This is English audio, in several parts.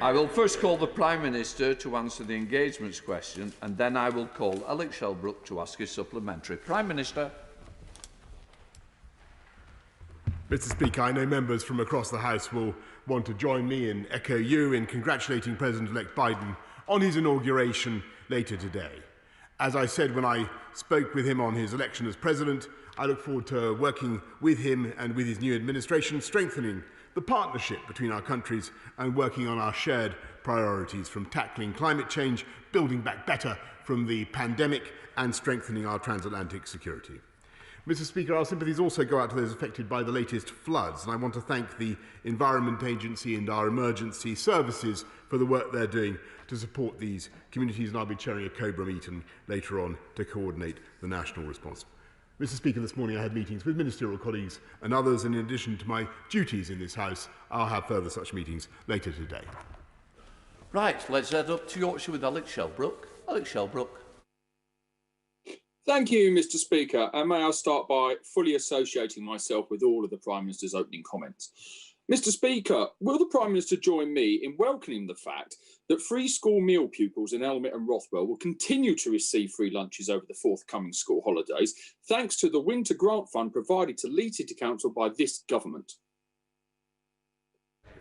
I will first call the Prime Minister to answer the engagements question, and then I will call Alex Shelbrooke to ask his supplementary. Prime Minister. Mr. Speaker, I know members from across the House will want to join me and echo you in congratulating President-elect Biden on his inauguration later today. As I said when I spoke with him on his election as President, I look forward to working with him and with his new administration, strengthening the partnership between our countries and working on our shared priorities, from tackling climate change, building back better from the pandemic, and strengthening our transatlantic security. Mr. Speaker, our sympathies also go out to those affected by the latest floods, and I want to thank the Environment Agency and our emergency services for the work they're doing to support these communities, and I'll be chairing a COBRA meeting later on to coordinate the national response. Mr. Speaker, this morning I had meetings with ministerial colleagues and others, and in addition to my duties in this House, I'll have further such meetings later today. Right, let's head up to Yorkshire with Alex Shelbrooke. Alex Shelbrooke. Thank you, Mr. Speaker, and may I start by fully associating myself with all of the Prime Minister's opening comments. Mr. Speaker, will the Prime Minister join me in welcoming the fact that free school meal pupils in Elmet and Rothwell will continue to receive free lunches over the forthcoming school holidays, thanks to the winter grant fund provided to Leeds City Council by this government?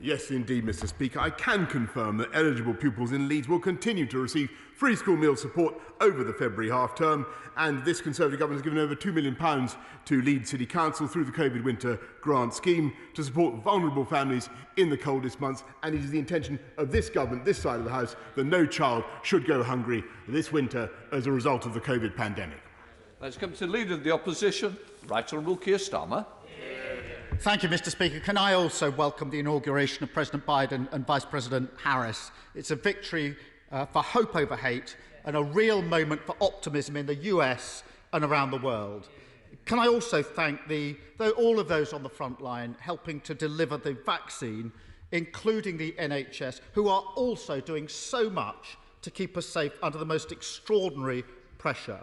Yes, indeed, Mr. Speaker. I can confirm that eligible pupils in Leeds will continue to receive free school meal support over the February half-term, and this Conservative government has given over £2 million to Leeds City Council through the COVID winter grant scheme to support vulnerable families in the coldest months, and it is the intention of this government, this side of the House, that no child should go hungry this winter as a result of the COVID pandemic. Let's come to the Leader of the Opposition, Right Honourable Keir Starmer. Thank you, Mr. Speaker. Can I also welcome the inauguration of President Biden and Vice President Harris? It's a victory for hope over hate and a real moment for optimism in the US and around the world. Can I also thank all of those on the front line helping to deliver the vaccine, including the NHS, who are also doing so much to keep us safe under the most extraordinary pressure.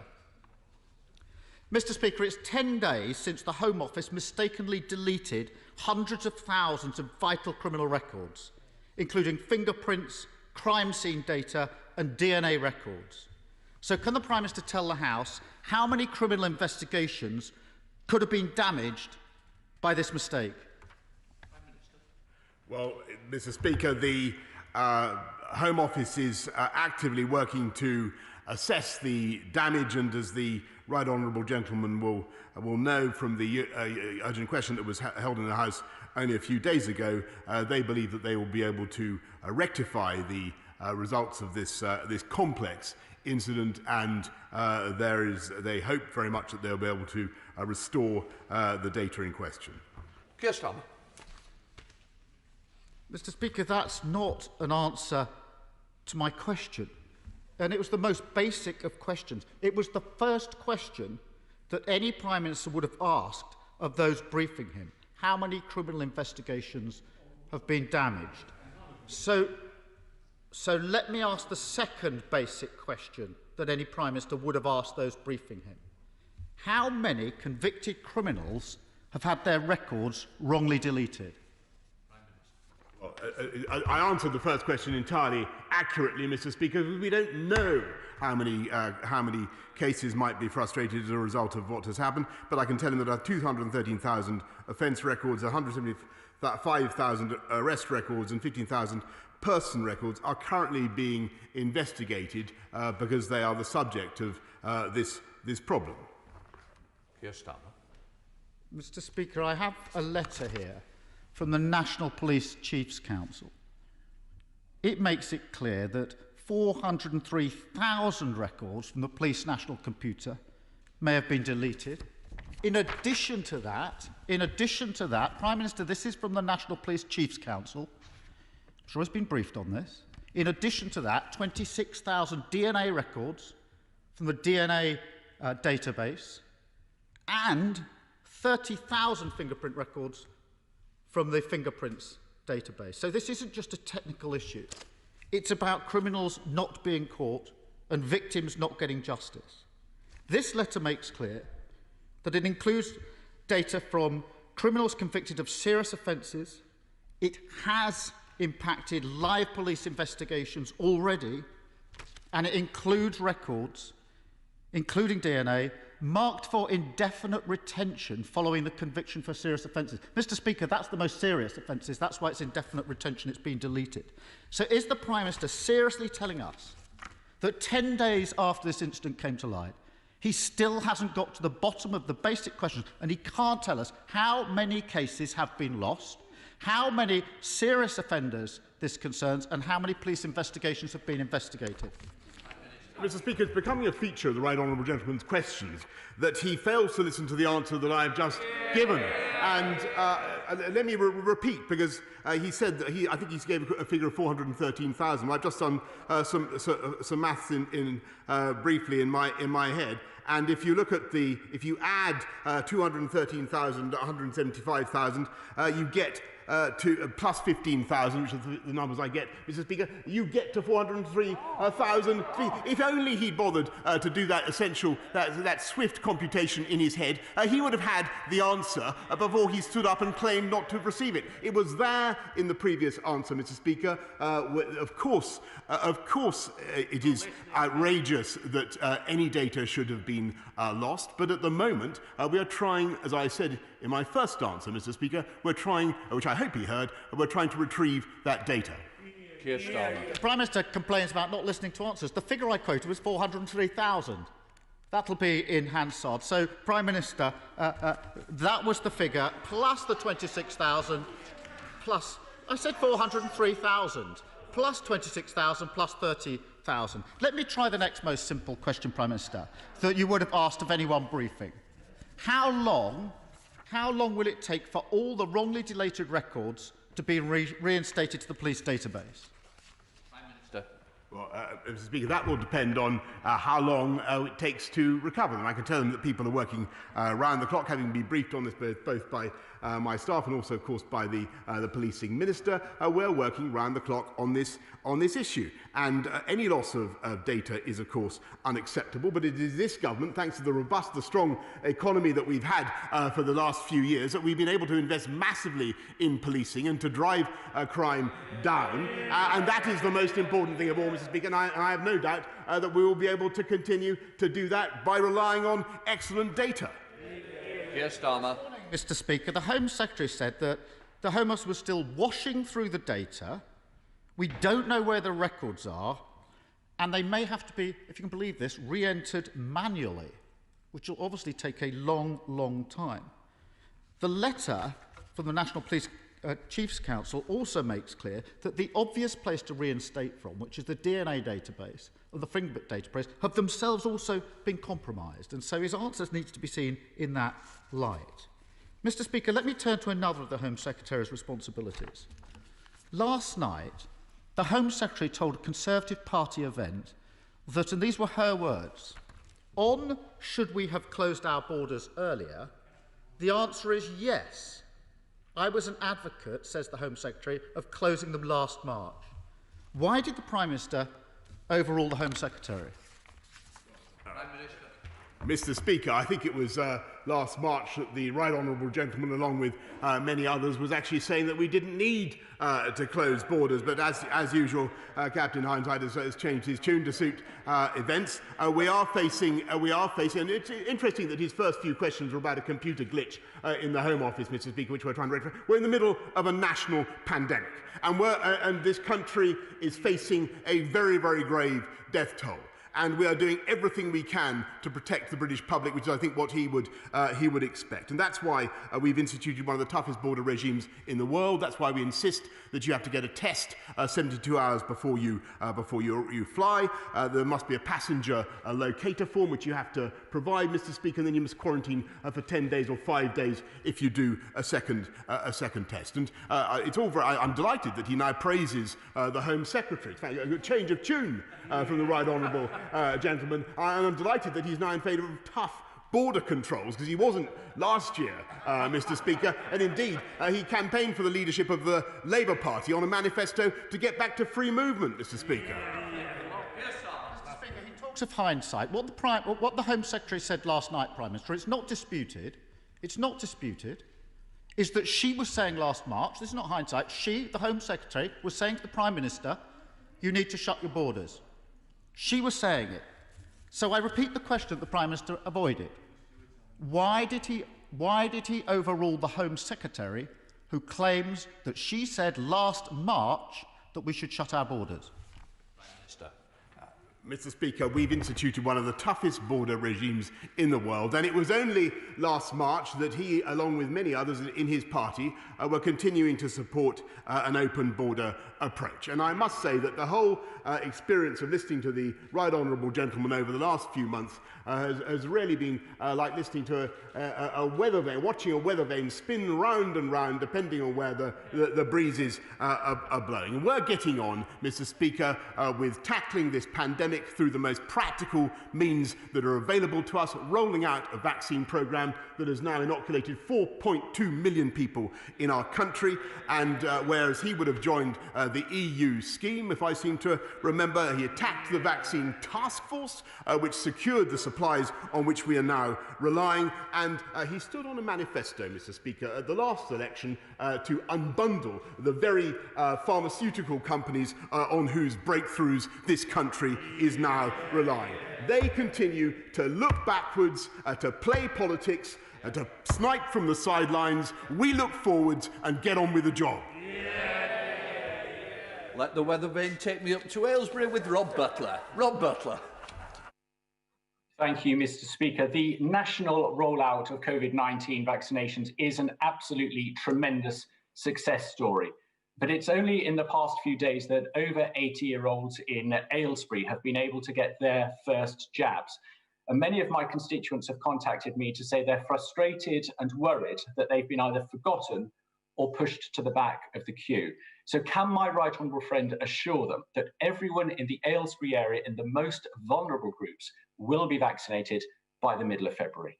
Mr. Speaker, it's 10 days since the Home Office mistakenly deleted hundreds of thousands of vital criminal records, including fingerprints, crime scene data and DNA records. So can the Prime Minister tell the House how many criminal investigations could have been damaged by this mistake? Well, Mr. Speaker, the Home Office is actively working to assess the damage, and as the Right Honourable Gentleman will know from the urgent question that was held in the House only a few days ago, they believe that they will be able to rectify the results of this complex incident, and they hope very much that they'll be able to restore the data in question. Keir Starmer. Mr. Speaker, that's not an answer to my question. And it was the most basic of questions. It was the first question that any Prime Minister would have asked of those briefing him. How many criminal investigations have been damaged? So let me ask the second basic question that any Prime Minister would have asked those briefing him. How many convicted criminals have had their records wrongly deleted? I answered the first question entirely accurately, Mr. Speaker, because we don't know how many cases might be frustrated as a result of what has happened, but I can tell him that our 213,000 offence records, 175,000 arrest records and 15,000 person records are currently being investigated because they are the subject of this problem. Keir Starmer. Mr. Speaker, I have a letter here from the National Police Chiefs Council. It makes it clear that 403,000 records from the police national computer may have been deleted. In addition to that, Prime Minister, this is from the National Police Chiefs Council. I'm sure he's been briefed on this. In addition to that, 26,000 DNA records from the DNA database and 30,000 fingerprint records from the fingerprints database. So this isn't just a technical issue. It's about criminals not being caught and victims not getting justice. This letter makes clear that it includes data from criminals convicted of serious offences. It has impacted live police investigations already, and it includes records, including DNA, marked for indefinite retention following the conviction for serious offences. Mr. Speaker, that's the most serious offences. That's why it's indefinite retention. It's been deleted. So is the Prime Minister seriously telling us that 10 days after this incident came to light, he still hasn't got to the bottom of the basic questions, and he can't tell us how many cases have been lost, how many serious offenders this concerns, and how many police investigations have been investigated? Mr. Speaker, it's becoming a feature of the Right Honourable Gentleman's questions that he fails to listen to the answer that I have just given. And let me repeat, because he said that I think he gave a figure of 413,000. I've just done some maths briefly in my head. And if you look at if you add 213,000 to 175,000, you get to plus 15,000, which are the numbers I get, Mr. Speaker, you get to 403,000. If only he'd bothered to do that essential, that swift computation in his head, he would have had the answer before he stood up and claimed not to have received it. It was there in the previous answer, Mr. Speaker. Of course, it is outrageous that any data should have been lost, but at the moment we are trying, as I said in my first answer, Mr. Speaker, we're trying, which I hope he heard, we're trying to retrieve that data. The Prime Minister complains about not listening to answers. The figure I quoted was 403,000. That'll be in Hansard. So, Prime Minister, that was the figure, plus the 26,000, plus, I said 403,000, plus 26,000, plus 30,000. Let me try the next most simple question, Prime Minister, that you would have asked of anyone briefing. How long will it take for all the wrongly deleted records to be reinstated to the police database? Prime Minister. Well, Mr. Speaker, that will depend on how long it takes to recover them. I can tell them that people are working round the clock, having been briefed on this both by my staff and also, of course, by the policing minister. We're working round the clock on this issue. And any loss of data is, of course, unacceptable. But it is this government, thanks to the robust, the strong economy that we've had for the last few years, that we've been able to invest massively in policing and to drive crime down. And that is the most important thing of all, Mr. Speaker. And I have no doubt that we will be able to continue to do that by relying on excellent data. Yes, Starmer. Mr. Speaker, the Home Secretary said that the Home Office was still washing through the data. We don't know where the records are, and they may have to be, if you can believe this, re-entered manually, which will obviously take a long, long time. The letter from the National Police Chiefs Council also makes clear that the obvious place to reinstate from, which is the DNA database and the fingerprint database, have themselves also been compromised, and so his answers need to be seen in that light. Mr. Speaker, let me turn to another of the Home Secretary's responsibilities. Last night, the Home Secretary told a Conservative Party event that, and these were her words, on should we have closed our borders earlier, the answer is yes. I was an advocate, says the Home Secretary, of closing them last March. Why did the Prime Minister overrule the Home Secretary? Prime Minister. Mr. Speaker, I think it was last March that the Right Honourable Gentleman, along with many others, was actually saying that we didn't need to close borders. But as usual, Captain Hindsight has changed his tune to suit events. We are facing, and it's interesting that his first few questions were about a computer glitch in the Home Office, Mr. Speaker, which we're trying to rectify. We're in the middle of a national pandemic, and this country is facing a very, very grave death toll. And we are doing everything we can to protect the British public, which is, I think, what he would expect. And that's why we've instituted one of the toughest border regimes in the world. That's why we insist that you have to get a test 72 hours before you fly. There must be a passenger locator form, which you have to provide, Mr. Speaker, and then you must quarantine for 10 days or 5 days if you do a second test. And it's all very, I'm delighted that he now praises the Home Secretary. In fact, a change of tune from the Right Honourable gentleman, and I'm delighted that he's now in favour of tough border controls, because he wasn't last year, Mr. Speaker, and indeed he campaigned for the leadership of the Labour Party on a manifesto to get back to free movement, Mr. Speaker. Mr. Speaker, he talks of hindsight. What the Home Secretary said last night, Prime Minister, it's not disputed, is that she was saying last March, this is not hindsight, she, the Home Secretary, was saying to the Prime Minister, you need to shut your borders. She was saying it. So I repeat the question that the Prime Minister avoided. Why did he overrule the Home Secretary who claims that she said last March that we should shut our borders? Mr. Speaker, we've instituted one of the toughest border regimes in the world, and it was only last March that he, along with many others in his party, were continuing to support an open border approach. And I must say that the whole experience of listening to the right honourable gentleman over the last few months has really been like listening to a weather vane, watching a weather vane spin round and round depending on where the breezes are blowing. And we're getting on, Mr. Speaker, with tackling this pandemic through the most practical means that are available to us, rolling out a vaccine programme that has now inoculated 4.2 million people in our country, and whereas he would have joined the EU scheme, if I seem to remember, he attacked the vaccine task force, which secured the supplies on which we are now relying, and he stood on a manifesto, Mr. Speaker, at the last election to unbundle the very pharmaceutical companies on whose breakthroughs this country is now relying. They continue to look backwards, to play politics, to snipe from the sidelines. We look forwards and get on with the job. Let the weather vane take me up to Aylesbury with Rob Butler. Rob Butler. Thank you, Mr. Speaker. The national rollout of COVID-19 vaccinations is an absolutely tremendous success story. But it's only in the past few days that over 80-year-olds in Aylesbury have been able to get their first jabs. And many of my constituents have contacted me to say they're frustrated and worried that they've been either forgotten or pushed to the back of the queue. So can my right honourable friend assure them that everyone in the Aylesbury area in the most vulnerable groups will be vaccinated by the middle of February?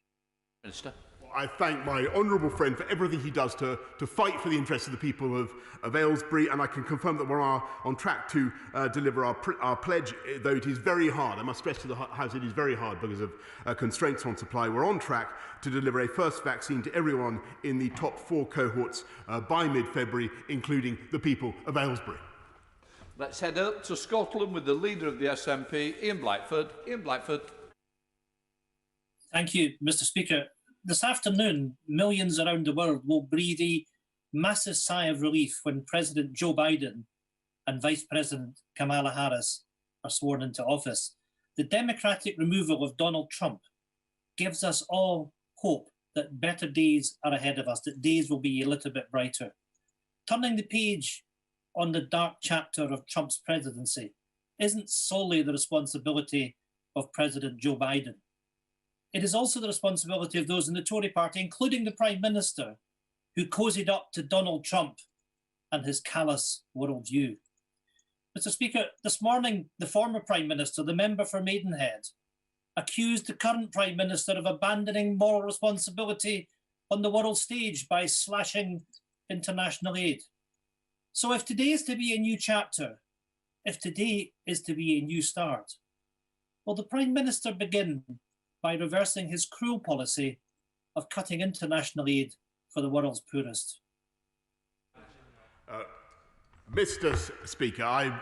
Minister. I thank my honourable friend for everything he does to fight for the interests of the people of Aylesbury, and I can confirm that we're on track to deliver our pledge, though it is very hard. I must stress to the House it is very hard because of constraints on supply. We're on track to deliver a first vaccine to everyone in the top 4 cohorts by mid-February, including the people of Aylesbury. Let's head up to Scotland with the leader of the SNP, Ian Blackford. Ian Blackford. Thank you, Mr. Speaker. This afternoon, millions around the world will breathe a massive sigh of relief when President Joe Biden and Vice President Kamala Harris are sworn into office. The Democratic removal of Donald Trump gives us all hope that better days are ahead of us, that days will be a little bit brighter. Turning the page on the dark chapter of Trump's presidency isn't solely the responsibility of President Joe Biden. It is also the responsibility of those in the Tory party, including the Prime Minister, who cozied up to Donald Trump and his callous worldview. Mr. Speaker, this morning, the former Prime Minister, the member for Maidenhead, accused the current Prime Minister of abandoning moral responsibility on the world stage by slashing international aid. So if today is to be a new chapter, if today is to be a new start, will the Prime Minister begin by reversing his cruel policy of cutting international aid for the world's poorest? Mr. Speaker, I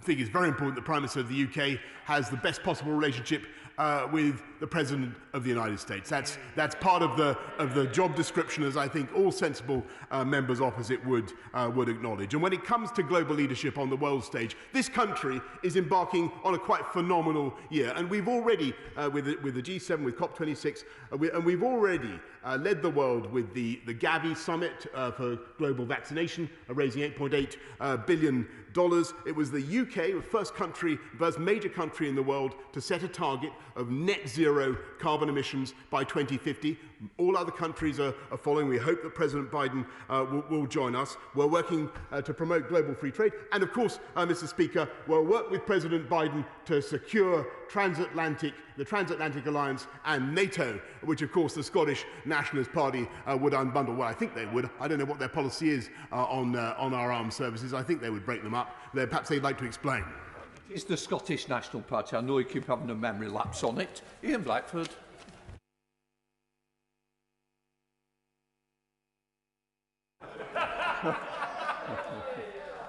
think it's very important the Prime Minister of the UK has the best possible relationship with the President of the United States. That's part of the job description, as I think all sensible members opposite would acknowledge. And when it comes to global leadership on the world stage, this country is embarking on a quite phenomenal year. And we've already, with the G7, with COP26, and we've already led the world with the Gavi Summit for global vaccination, raising $8.8 billion. It was the UK, the first major country in the world to set a target of net zero carbon emissions by 2050. All other countries are following. We hope that President Biden will join us. We're working to promote global free trade. And of course, Mr. Speaker, we'll work with President Biden to secure the transatlantic alliance and NATO, which of course the Scottish Nationalist Party would unbundle. Well, I think they would. I don't know what their policy is on our armed services. I think they would break them up. Perhaps they'd like to explain. It's the Scottish National Party. I know you keep having a memory lapse on it. Ian Blackford.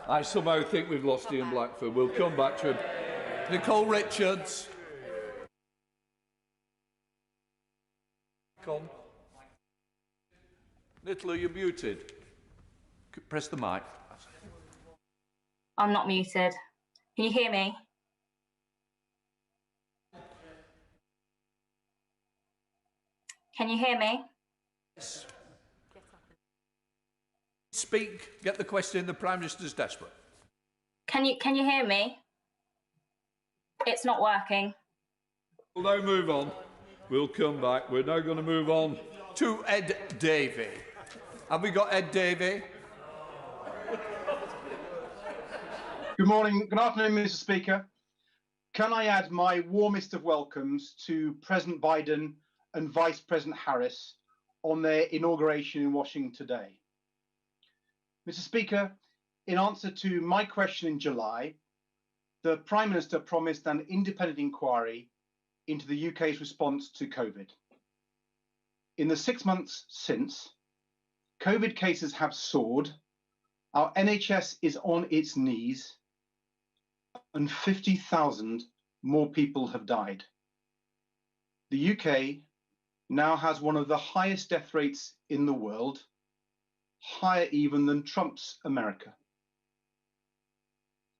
I somehow think we've lost Ian Blackford. We'll come back to him. Nicole Richards. Come. Nicola, you're muted. Press the mic. I'm not muted. Can you hear me? Can you hear me? Yes. Speak. Get the question. The Prime Minister's desperate. Can you hear me? It's not working. We'll now move on. We'll come back. We're now going to move on to Ed Davey. Have we got Ed Davey? Good morning. Good afternoon, Mr. Speaker. Can I add my warmest of welcomes to President Biden and Vice President Harris on their inauguration in Washington today. Mr. Speaker, in answer to my question in July, the Prime Minister promised an independent inquiry into the UK's response to COVID. In the 6 months since, COVID cases have soared, our NHS is on its knees, and 50,000 more people have died. The UK now has one of the highest death rates in the world, higher even than Trump's America.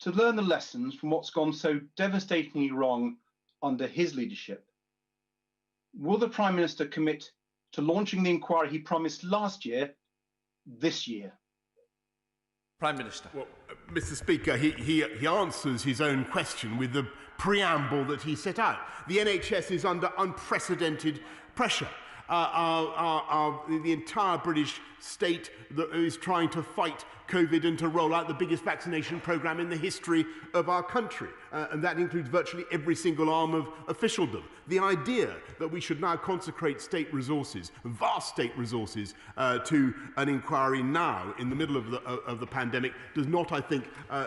To learn the lessons from what's gone so devastatingly wrong under his leadership, will the Prime Minister commit to launching the inquiry he promised last year, this year? Prime Minister. Well, Mr. Speaker, he answers his own question with the preamble that he set out. The NHS is under unprecedented pressure. The entire British state that is trying to fight COVID and to roll out the biggest vaccination programme in the history of our country. And that includes virtually every single arm of officialdom. The idea that we should now consecrate state resources, vast state resources, to an inquiry now in the middle of the pandemic does not, I think,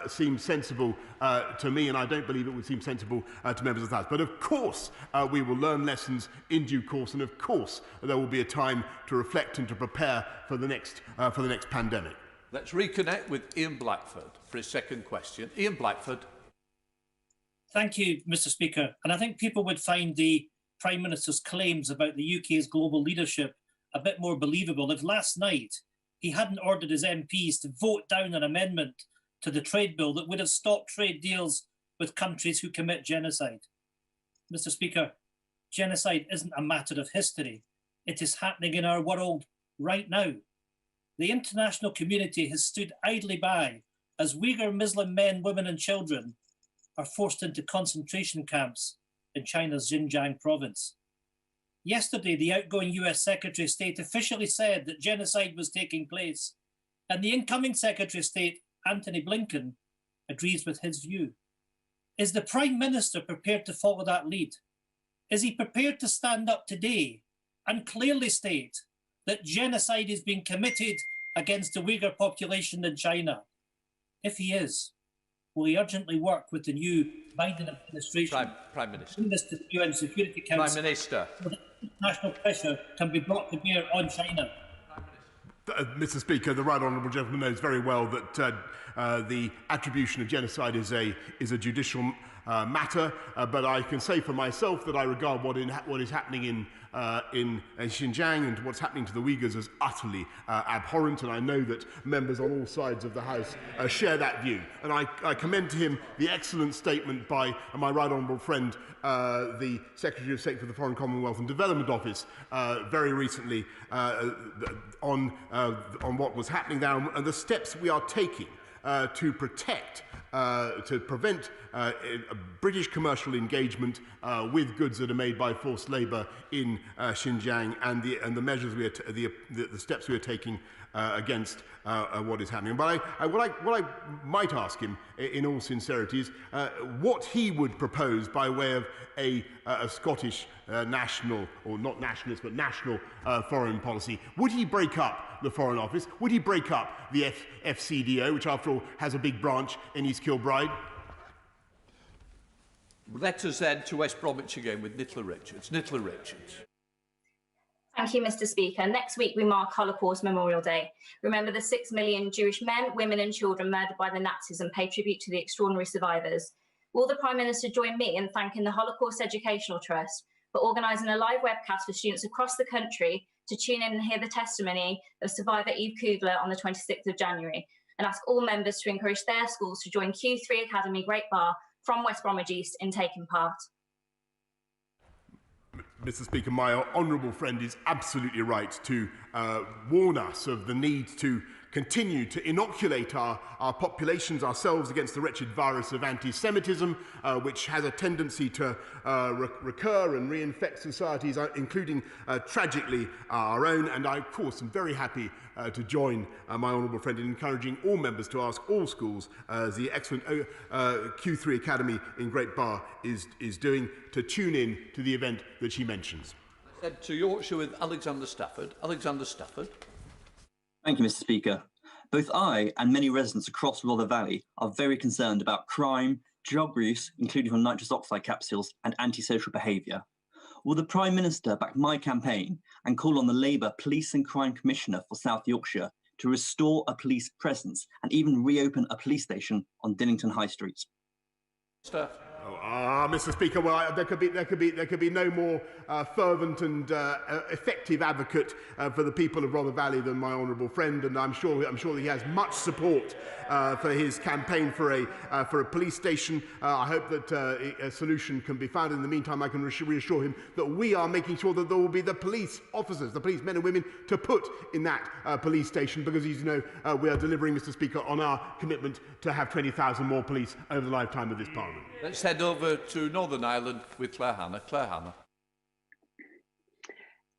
seem sensible to me, and I don't believe it would seem sensible to members of the House. But of course, we will learn lessons in due course, and of course, there will be a time to reflect and to prepare for the next pandemic. Let's reconnect with Ian Blackford for his second question. Ian Blackford. Thank you, Mr. Speaker. And I think people would find the Prime Minister's claims about the UK's global leadership a bit more believable if last night he hadn't ordered his MPs to vote down an amendment to the trade bill that would have stopped trade deals with countries who commit genocide. Mr. Speaker, genocide isn't a matter of history. It is happening in our world right now. The international community has stood idly by as Uyghur Muslim men, women and children are forced into concentration camps in China's Xinjiang province. Yesterday, the outgoing US Secretary of State officially said that genocide was taking place, and the incoming Secretary of State, Antony Blinken, agrees with his view. Is the Prime Minister prepared to follow that lead? Is he prepared to stand up today and clearly state that genocide is being committed against the Uyghur population in China? If he is, will he urgently work with the new Biden administration? Prime Minister. Bring this to the UN Security Council. Prime Minister. So that international pressure can be brought to bear on China. Mr. Speaker, the right honourable gentleman knows very well that the attribution of genocide is a judicial matter, but I can say for myself that I regard what is happening in Xinjiang and what's happening to the Uyghurs as utterly abhorrent, and I know that members on all sides of the House share that view. And I commend to him the excellent statement by my right honourable friend, the Secretary of State for the Foreign Commonwealth and Development Office, very recently on what was happening there and the steps we are taking to protect, to prevent British commercial engagement with goods that are made by forced labour in Xinjiang, and the measures the steps we are taking against what is happening. But what I might ask him, in all sincerity, is what he would propose by way of a Scottish national, or not nationalist, but national foreign policy. Would he break up the Foreign Office? Would he break up the FCDO, which after all has a big branch in East Kilbride? Let us head to West Bromwich again with Nicola Richards. Nicola Richards. Thank you, Mr. Speaker. Next week, we mark Holocaust Memorial Day. Remember the 6 million Jewish men, women and children murdered by the Nazis and pay tribute to the extraordinary survivors. Will the Prime Minister join me in thanking the Holocaust Educational Trust for organising a live webcast for students across the country to tune in and hear the testimony of survivor Eve Kugler on the 26th of January, and ask all members to encourage their schools to join Q3 Academy Great Bar from West Bromwich East in taking part? Mr. Speaker, my honourable friend is absolutely right to warn us of the need to continue to inoculate our populations, ourselves, against the wretched virus of anti-Semitism, which has a tendency to recur and reinfect societies, including, tragically, our own. And I, of course, am very happy to join my honourable friend in encouraging all members to ask all schools, as the excellent Q3 Academy in Great Bar is doing, to tune in to the event that she mentions. Head to Yorkshire with Alexander Stafford. Alexander Stafford. Thank you, Mr. Speaker. Both I and many residents across Rother Valley are very concerned about crime, drug use, including from nitrous oxide capsules, and antisocial behaviour. Will the Prime Minister back my campaign and call on the Labour Police and Crime Commissioner for South Yorkshire to restore a police presence and even reopen a police station on Dillington High Street? Steph. Mr. Speaker, well, there could be no more fervent and effective advocate for the people of Rother Valley than my honourable friend, and I'm sure that he has much support for his campaign for a police station. I hope that a solution can be found. In the meantime, I can reassure him that we are making sure that there will be the police officers, the police men and women, to put in that police station, because, as you know, we are delivering, Mr. Speaker, on our commitment to have 20,000 more police over the lifetime of this Parliament. Let's head over to Northern Ireland with Claire Hanna. Claire Hanna.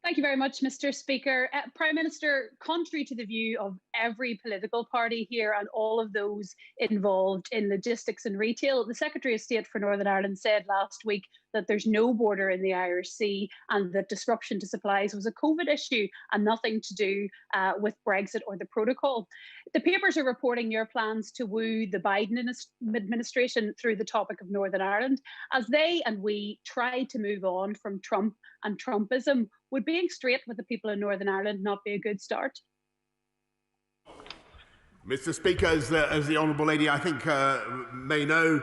Thank you very much, Mr. Speaker. Prime Minister, contrary to the view of every political party here and all of those involved in logistics and retail, the Secretary of State for Northern Ireland said last week that there's no border in the Irish Sea and that disruption to supplies was a COVID issue and nothing to do with Brexit or the protocol. The papers are reporting your plans to woo the Biden administration through the topic of Northern Ireland, as they and we try to move on from Trump and Trumpism. Would being straight with the people in Northern Ireland not be a good start? Mr. Speaker, as the Honourable Lady, I think, may know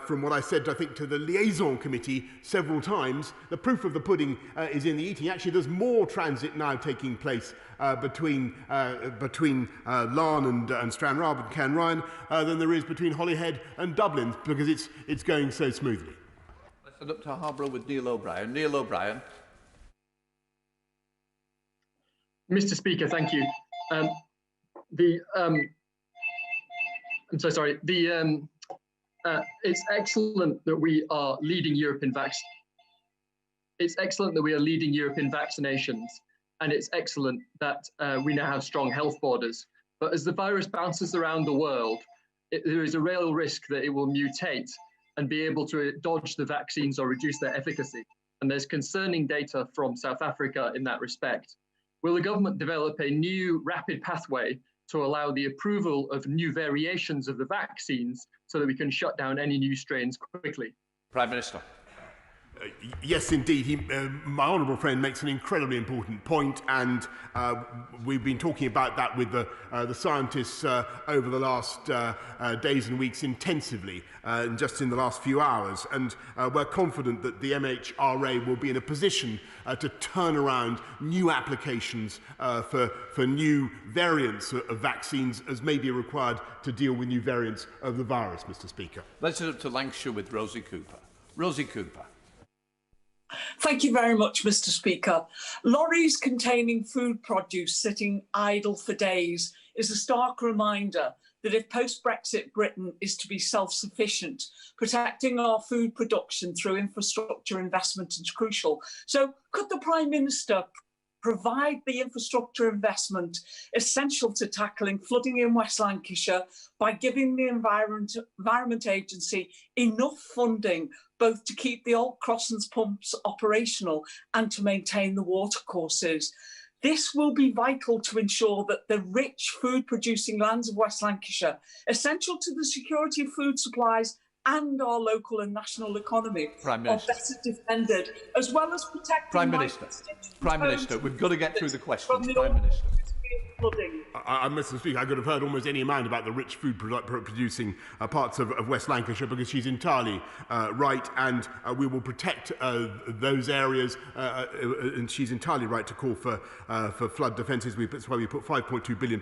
from what I said, I think, to the liaison committee several times, the proof of the pudding is in the eating. Actually, there's more transit now taking place between Larne and Stranraer and Cairnryan than there is between Holyhead and Dublin, because it's going so smoothly. Let's head up to Harborough with Neil O'Brien. Neil O'Brien. Mr. Speaker, thank you. I'm so sorry. It's excellent that we are leading Europe in vaccinations, and it's excellent that we now have strong health borders. But as the virus bounces around the world, there is a real risk that it will mutate and be able to dodge the vaccines or reduce their efficacy. And there's concerning data from South Africa in that respect. Will the government develop a new rapid pathway to allow the approval of new variations of the vaccines so that we can shut down any new strains quickly? Prime Minister. Yes, indeed. My honourable friend makes an incredibly important point, and we've been talking about that with the scientists over the last days and weeks intensively, just in the last few hours. And we're confident that the MHRA will be in a position to turn around new applications for new variants of vaccines as may be required to deal with new variants of the virus, Mr. Speaker. Let's head up to Lancashire with Rosie Cooper. Rosie Cooper. Thank you very much, Mr. Speaker. Lorries containing food produce sitting idle for days is a stark reminder that if post-Brexit Britain is to be self-sufficient, protecting our food production through infrastructure investment is crucial. So could the Prime Minister provide the infrastructure investment essential to tackling flooding in West Lancashire by giving the Environment Agency enough funding both to keep the old crossings pumps operational and to maintain the watercourses? This will be vital to ensure that the rich food-producing lands of West Lancashire, essential to the security of food supplies and our local and national economy Prime are Minister. better defended, as well as protecting Prime Minister. Prime Minister, we've got to get through the questions. Prime Minister. Mr. Speaker, I could have heard almost any amount about the rich food producing parts of West Lancashire, because she's entirely right, and we will protect those areas, and she's entirely right to call for flood defences. That's why we put £5.2 billion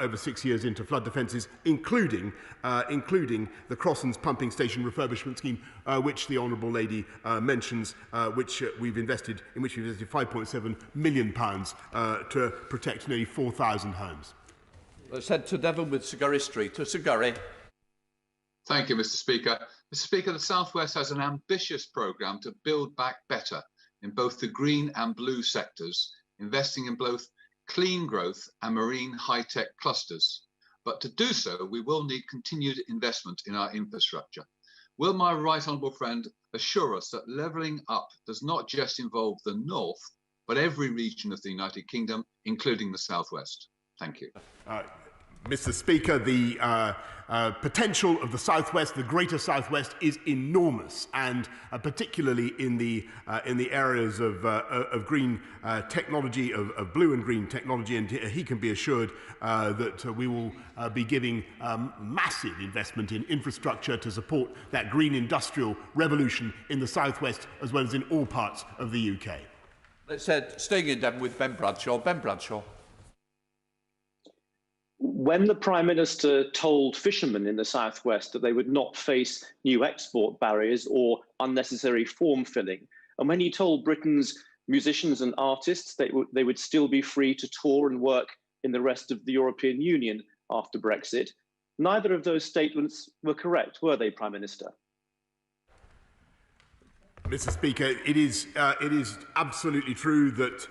over 6 years into flood defences, including the Crossons pumping station refurbishment scheme, which the Honourable Lady mentions, which we've invested £5.7 million to protect nearly 4,000 homes. Let's head to Devon with Sigurry Street. To Sigurry. Thank you, Mr. Speaker. Mr. Speaker, the South West has an ambitious programme to build back better in both the green and blue sectors, investing in both clean growth and marine high-tech clusters. But to do so, we will need continued investment in our infrastructure. Will my right honourable friend assure us that levelling up does not just involve the north, but every region of the United Kingdom, including the South West? Thank you. Mr. Speaker, the potential of the South West, the Greater South West, is enormous, and particularly in the areas of green technology, of blue and green technology. And he can be assured that we will be giving massive investment in infrastructure to support that green industrial revolution in the South West, as well as in all parts of the UK. Let's head, staying in Devon, with Ben Bradshaw. Ben Bradshaw. When the Prime Minister told fishermen in the South West that they would not face new export barriers or unnecessary form filling, and when he told Britain's musicians and artists they would still be free to tour and work in the rest of the European Union after Brexit, neither of those statements were correct, were they, Prime Minister? Mr. Speaker, it is absolutely true that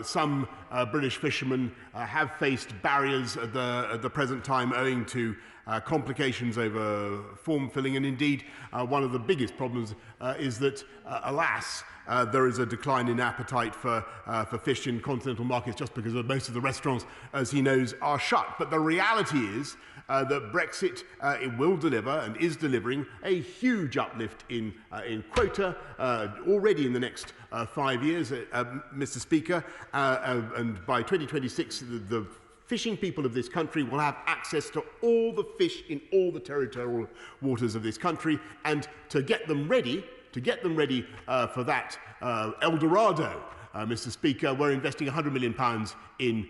some British fishermen have faced barriers at the present time owing to complications over form filling, and indeed one of the biggest problems is that, alas, there is a decline in appetite for fish in continental markets just because most of the restaurants, as he knows, are shut. But the reality is that Brexit it will deliver and is delivering a huge uplift in quota already in the next 5 years, Mr. Speaker, and by 2026 the fishing people of this country will have access to all the fish in all the territorial waters of this country, and to get them ready for that El Dorado, Mr. Speaker, we're investing £100 million in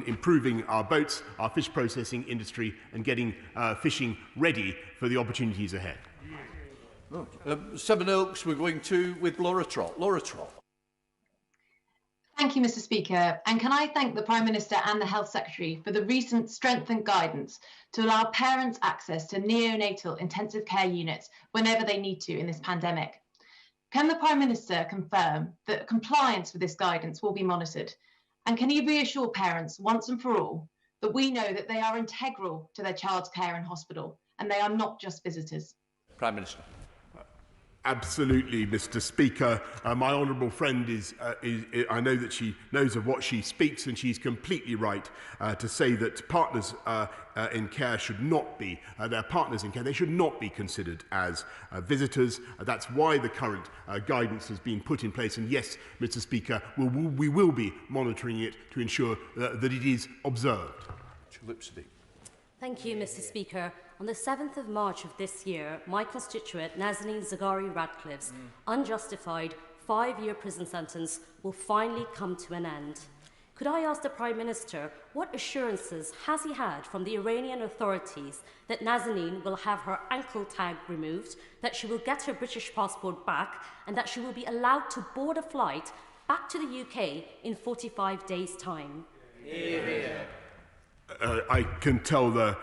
improving our boats, our fish processing industry, and getting fishing ready for the opportunities ahead. Sevenoaks, we're going to with Laura Trott. Laura Trott. Thank you, Mr. Speaker. And can I thank the Prime Minister and the Health Secretary for the recent strengthened guidance to allow parents access to neonatal intensive care units whenever they need to in this pandemic. Can the Prime Minister confirm that compliance with this guidance will be monitored? And can he reassure parents once and for all that we know that they are integral to their child's care in hospital and they are not just visitors? Prime Minister. Absolutely, Mr. Speaker. My honourable friend I know that she knows of what she speaks, and she's completely right to say that partners in care should not be, their partners in care, they should not be considered as visitors. That's why the current guidance has been put in place. And yes, Mr. Speaker, we will be monitoring it to ensure that it is observed. Thank you, Mr. Speaker. On the 7th of March of this year, my constituent Nazanin Zaghari Ratcliffe's unjustified 5-year prison sentence will finally come to an end. Could I ask the Prime Minister what assurances has he had from the Iranian authorities that Nazanin will have her ankle tag removed, that she will get her British passport back, and that she will be allowed to board a flight back to the UK in 45 days' time? I can tell the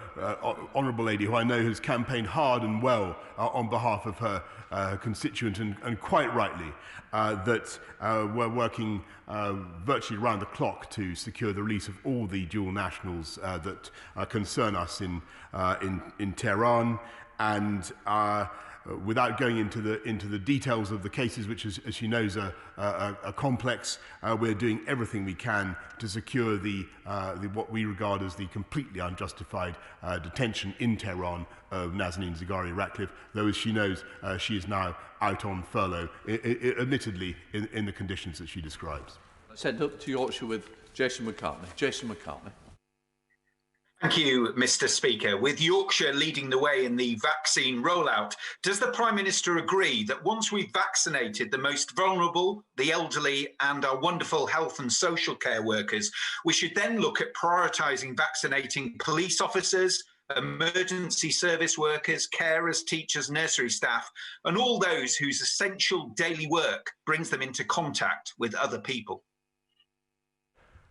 Honourable Lady, who I know has campaigned hard and well on behalf of her constituent, and quite rightly, that we're working virtually around the clock to secure the release of all the dual nationals that concern us in Tehran. and without going into the details of the cases, which, as she knows, are complex, we're doing everything we can to secure what we regard as the completely unjustified detention in Tehran of Nazanin Zaghari Ratcliffe, though, as she knows, she is now out on furlough, admittedly in the conditions that she describes. Let's head up to Yorkshire with Jason McCartney. Jason McCartney. Thank you, Mr. Speaker. With Yorkshire leading the way in the vaccine rollout, does the Prime Minister agree that once we've vaccinated the most vulnerable, the elderly and our wonderful health and social care workers, we should then look at prioritising vaccinating police officers, emergency service workers, carers, teachers, nursery staff, and all those whose essential daily work brings them into contact with other people?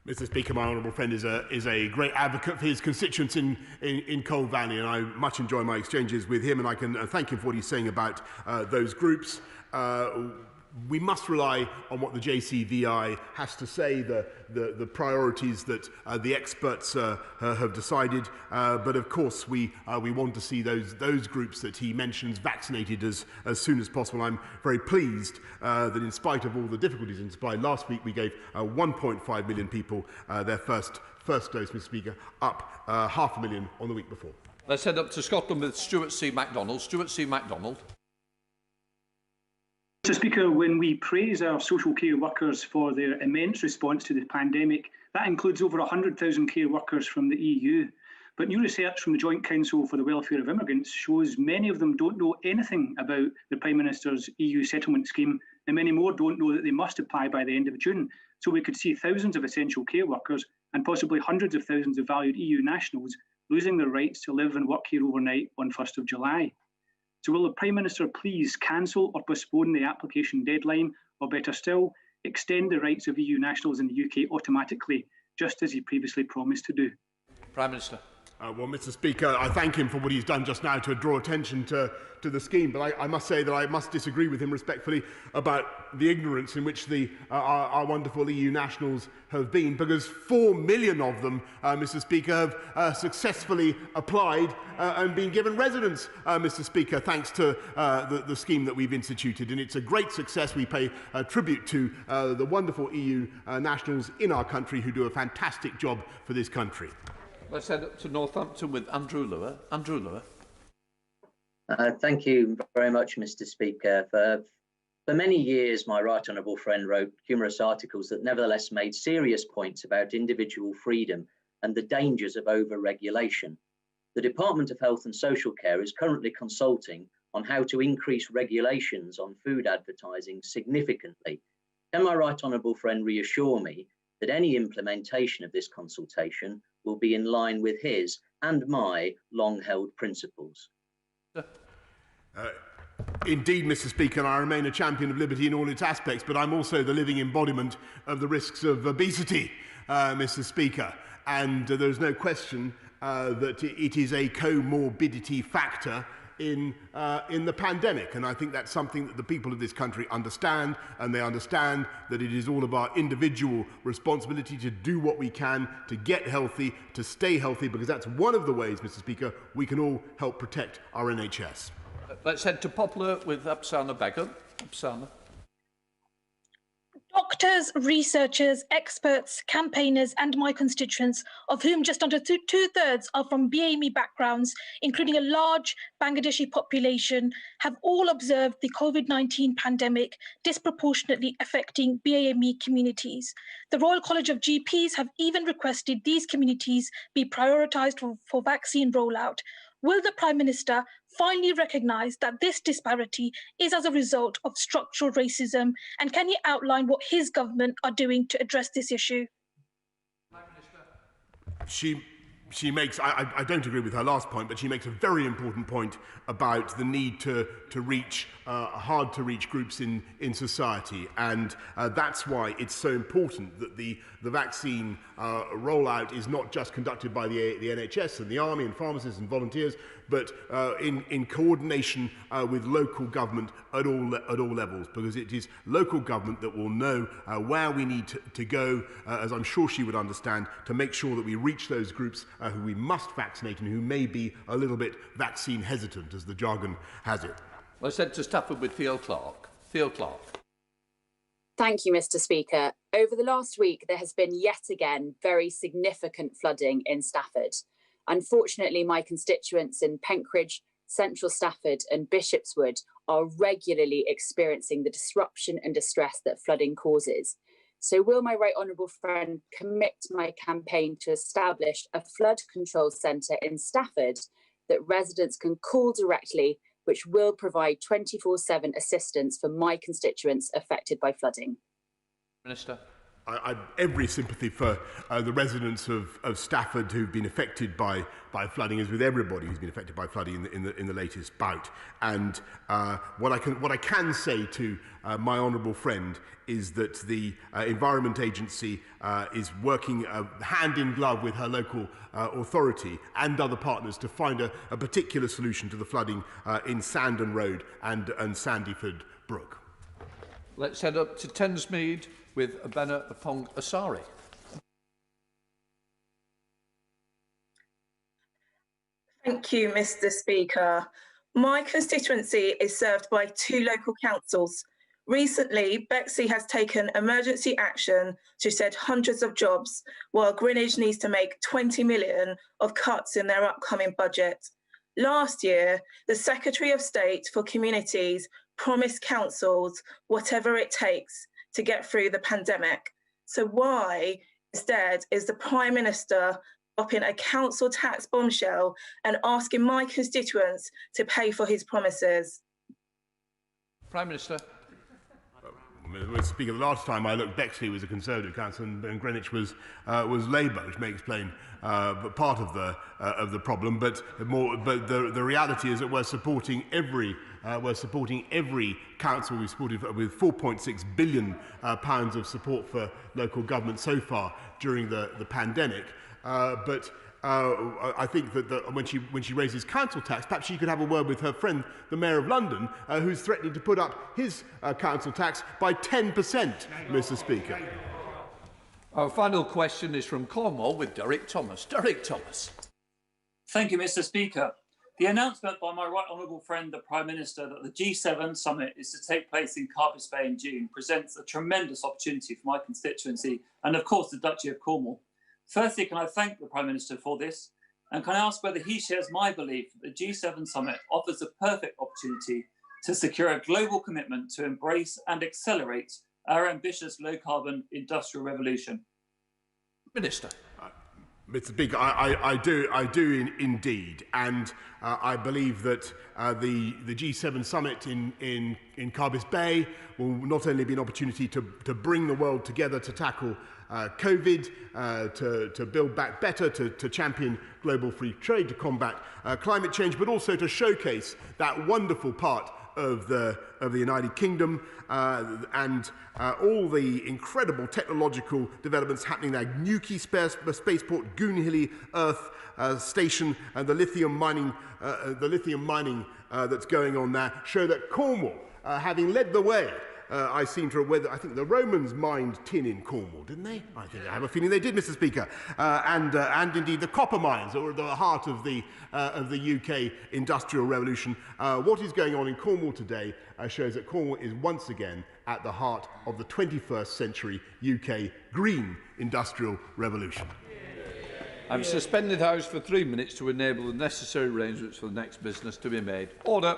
Mr. Speaker, my honourable friend is a great advocate for his constituents in Coal Valley, and I much enjoy my exchanges with him, and I can thank him for what he's saying about those groups. We must rely on what the JCVI has to say, the priorities that the experts have decided. But of course, we want to see those groups that he mentions vaccinated as soon as possible. I'm very pleased that in spite of all the difficulties in supply, last week we gave 1.5 million people their first dose, Mr. Speaker, up 500,000 on the week before. Let's head up to Scotland with Stuart C. MacDonald. Stuart C. MacDonald. Mr. Speaker, when we praise our social care workers for their immense response to the pandemic, that includes over 100,000 care workers from the EU. But new research from the Joint Council for the Welfare of Immigrants shows many of them don't know anything about the Prime Minister's EU settlement scheme, and many more don't know that they must apply by the end of June. So we could see thousands of essential care workers and possibly hundreds of thousands of valued EU nationals losing their rights to live and work here overnight on 1st of July. So will the Prime Minister please cancel or postpone the application deadline, or better still, extend the rights of EU nationals in the UK automatically, just as he previously promised to do? Prime Minister. Well, Mr. Speaker, I thank him for what he's done just now to draw attention to the scheme, but I must say that I must disagree with him respectfully about the ignorance in which our wonderful EU nationals have been, because 4 million of them, Mr. Speaker, have successfully applied and been given residence, Mr. Speaker, thanks to the scheme that we've instituted. And it's a great success. We pay tribute to the wonderful EU nationals in our country who do a fantastic job for this country. Let's head up to Northampton with Andrew Lower. Andrew Lower. Thank you very much, Mr. Speaker. For many years, my right honourable friend wrote humorous articles that nevertheless made serious points about individual freedom and the dangers of over-regulation. The Department of Health and Social Care is currently consulting on how to increase regulations on food advertising significantly. Can my right honourable friend reassure me that any implementation of this consultation will be in line with his and my long-held principles? Indeed, Mr. Speaker, I remain a champion of liberty in all its aspects, but I'm also the living embodiment of the risks of obesity, Mr. Speaker. And there's no question that it is a comorbidity factor in the pandemic, and I think that's something that the people of this country understand, and they understand that it is all of our individual responsibility to do what we can to get healthy, to stay healthy, because that's one of the ways, Mr. Speaker, we can all help protect our NHS. Let's head to Poplar with Apsana Begum. Apsana. Doctors, researchers, experts, campaigners and my constituents, of whom just under two-thirds are from BAME backgrounds, including a large Bangladeshi population, have all observed the COVID-19 pandemic disproportionately affecting BAME communities. The Royal College of GPs have even requested these communities be prioritised for vaccine rollout. Will the Prime Minister finally recognise that this disparity is as a result of structural racism, and can he outline what his government are doing to address this issue? She makes, I don't agree with her last point, but she makes a very important point about the need to reach hard-to-reach groups in society. And that's why it's so important that the vaccine rollout is not just conducted by the NHS and the Army and pharmacists and volunteers, but in coordination with local government at all levels, because it is local government that will know where we need to go, as I'm sure she would understand, to make sure that we reach those groups who we must vaccinate and who may be a little bit vaccine hesitant, as the jargon has it. Well, I said to Stafford with Theo Clark. Theo Clark. Thank you, Mr. Speaker. Over the last week, there has been yet again very significant flooding in Stafford. Unfortunately, my constituents in Penkridge, Central Stafford and Bishopswood are regularly experiencing the disruption and distress that flooding causes. So will my right honourable friend commit to my campaign to establish a flood control centre in Stafford that residents can call directly, which will provide 24/7 assistance for my constituents affected by flooding? Minister. Every sympathy for the residents of Stafford who've been affected by flooding, as with everybody who's been affected by flooding in the latest bout. And what I can say to my honourable friend is that the Environment Agency is working hand in glove with her local authority and other partners to find a particular solution to the flooding in Sandon Road and Sandyford Brook. Let's head up to Thamesmead with Abena Apong Asari. Thank you, Mr. Speaker. My constituency is served by 2 local councils. Recently, Bexley has taken emergency action to shed hundreds of jobs, while Greenwich needs to make 20 million of cuts in their upcoming budget. Last year, the Secretary of State for Communities promised councils whatever it takes to get through the pandemic. So why, instead, is the Prime Minister dropping a council tax bombshell and asking my constituents to pay for his promises? Prime Minister. Mr. Speaker, the last time I looked, Bexley was a Conservative council and Greenwich was Labour, which may explain part of the problem. But the reality is that we're supporting every council. We've supported with £4.6 billion of support for local government so far during the pandemic. I think that when she raises council tax, perhaps she could have a word with her friend, the Mayor of London, who's threatening to put up his council tax by 10%, Mr. Speaker. Our final question is from Cornwall with Derek Thomas. Derek Thomas. Thank you, Mr. Speaker. The announcement by my right honourable friend, the Prime Minister, that the G7 summit is to take place in Carbis Bay in June presents a tremendous opportunity for my constituency and, of course, the Duchy of Cornwall. Firstly, can I thank the Prime Minister for this? And can I ask whether he shares my belief that the G7 summit offers a perfect opportunity to secure a global commitment to embrace and accelerate our ambitious low-carbon industrial revolution? Minister. Mr. Speaker, I do indeed, and I believe that the G7 summit in Carbis Bay will not only be an opportunity to bring the world together to tackle COVID, to build back better, to champion global free trade, to combat climate change, but also to showcase that wonderful part of the United Kingdom and all the incredible technological developments happening there. Newquay spaceport, Goonhilly Earth Station, and the lithium mining that's going on there show that Cornwall, having led the way. I think the Romans mined tin in Cornwall, didn't they? I have a feeling they did, Mr. Speaker. And indeed the copper mines are at the heart of the UK industrial revolution. What is going on in Cornwall today shows that Cornwall is once again at the heart of the 21st century UK green industrial revolution. I've suspended House for 3 minutes to enable the necessary arrangements for the next business to be made. Order.